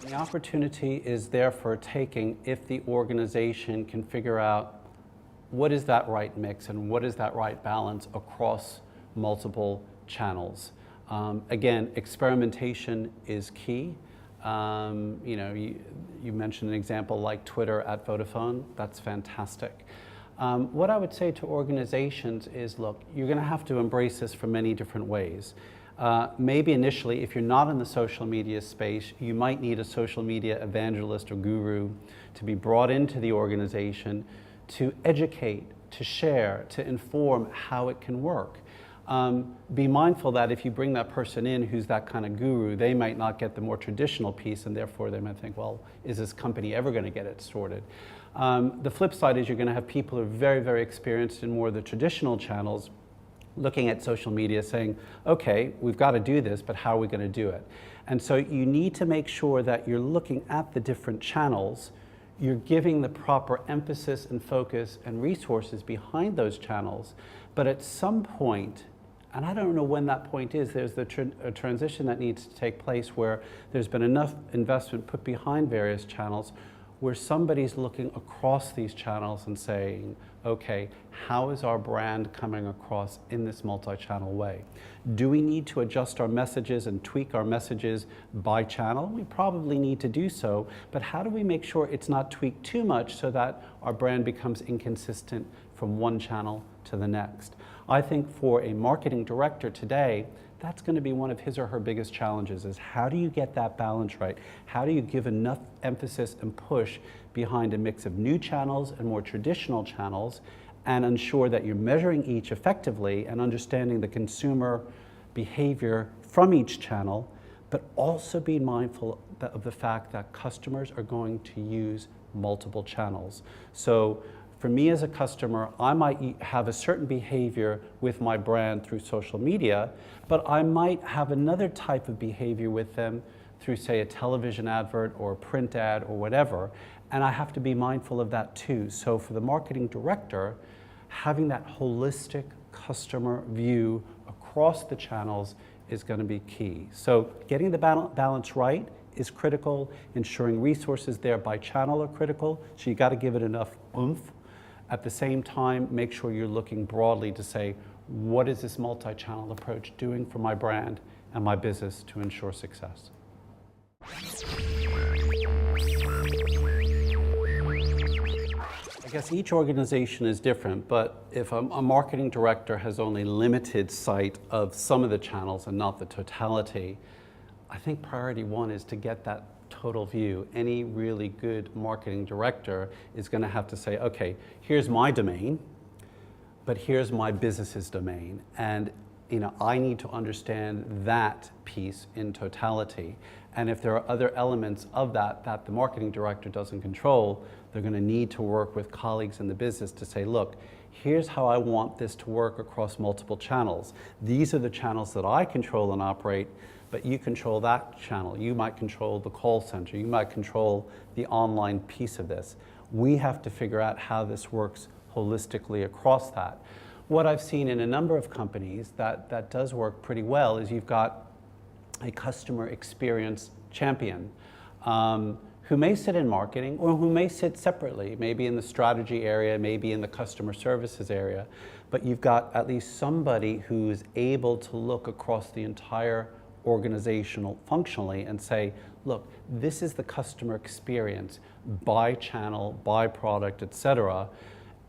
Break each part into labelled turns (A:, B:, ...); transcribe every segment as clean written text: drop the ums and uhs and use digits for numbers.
A: The opportunity is there for taking if the organization can figure out what is that right mix and what is that right balance across multiple channels. Again, experimentation is key. You mentioned an example like Twitter at Vodafone. That's fantastic. What I would say to organizations is, look, you're going to have to embrace this from many different ways. Maybe initially, if you're not in the social media space, you might need a social media evangelist or guru to be brought into the organization to educate, to share, to inform how it can work. Be mindful that if you bring that person in who's that kind of guru, they might not get the more traditional piece, and therefore they might think, well, is this company ever going to get it sorted? The flip side is you're going to have people who are very, very experienced in more of the traditional channels looking at social media saying, okay, we've got to do this, but how are we going to do it? And so you need to make sure that you're looking at the different channels, you're giving the proper emphasis and focus and resources behind those channels, but at some point, and I don't know when that point is, there's a transition that needs to take place where there's been enough investment put behind various channels where somebody's looking across these channels and saying, okay, how is our brand coming across in this multi-channel way? Do we need to adjust our messages and tweak our messages by channel? We probably need to do so, but how do we make sure it's not tweaked too much so that our brand becomes inconsistent from one channel to the next? I think for a marketing director today, that's going to be one of his or her biggest challenges, is how do you get that balance right? How do you give enough emphasis and push behind a mix of new channels and more traditional channels and ensure that you're measuring each effectively and understanding the consumer behavior from each channel, but also be mindful of the fact that customers are going to use multiple channels. So for me as a customer, I might have a certain behavior with my brand through social media, but I might have another type of behavior with them through, say, a television advert or a print ad or whatever, and I have to be mindful of that too. So for the marketing director, having that holistic customer view across the channels is going to be key. So getting the balance right is critical. Ensuring resources there by channel are critical, so you got to give it enough oomph. At the same time, make sure you're looking broadly to say, what is this multi-channel approach doing for my brand and my business to ensure success? I guess each organization is different, but if a marketing director has only limited sight of some of the channels and not the totality, I think priority one is to get that total view. Any really good marketing director is going to have to say, okay, here's my domain, but here's my business's domain, and I need to understand that piece in totality. And if there are other elements of that the marketing director doesn't control, they're going to need to work with colleagues in the business to say, look, here's how I want this to work across multiple channels. These are the channels that I control and operate, but you control that channel. You might control the call center. You might control the online piece of this. We have to figure out how this works holistically across that. What I've seen in a number of companies that does work pretty well is you've got a customer experience champion who may sit in marketing or who may sit separately, maybe in the strategy area, maybe in the customer services area, but you've got at least somebody who's able to look across the entire organizational functionally and say, look, this is the customer experience by channel, by product, etc.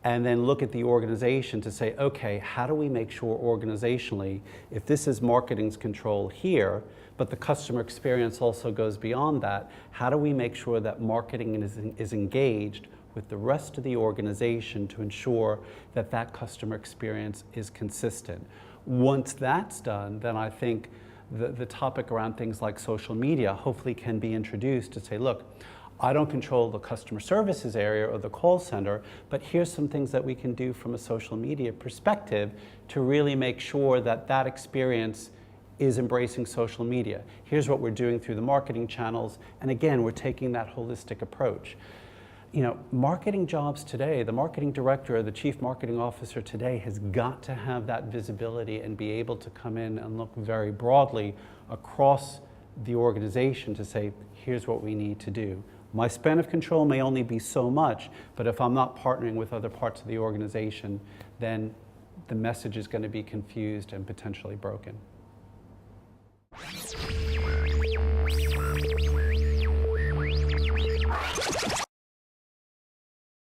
A: And then look at the organization to say, okay, how do we make sure organizationally, if this is marketing's control here, but the customer experience also goes beyond that, how do we make sure that marketing is engaged with the rest of the organization to ensure that that customer experience is consistent? Once that's done, then I think the topic around things like social media hopefully can be introduced to say, look, I don't control the customer services area or the call center, but here's some things that we can do from a social media perspective to really make sure that that experience is embracing social media. Here's what we're doing through the marketing channels, and again, we're taking that holistic approach. You know, marketing jobs today, the marketing director or the chief marketing officer today has got to have that visibility and be able to come in and look very broadly across the organization to say, here's what we need to do. My span of control may only be so much, but if I'm not partnering with other parts of the organization, then the message is going to be confused and potentially broken.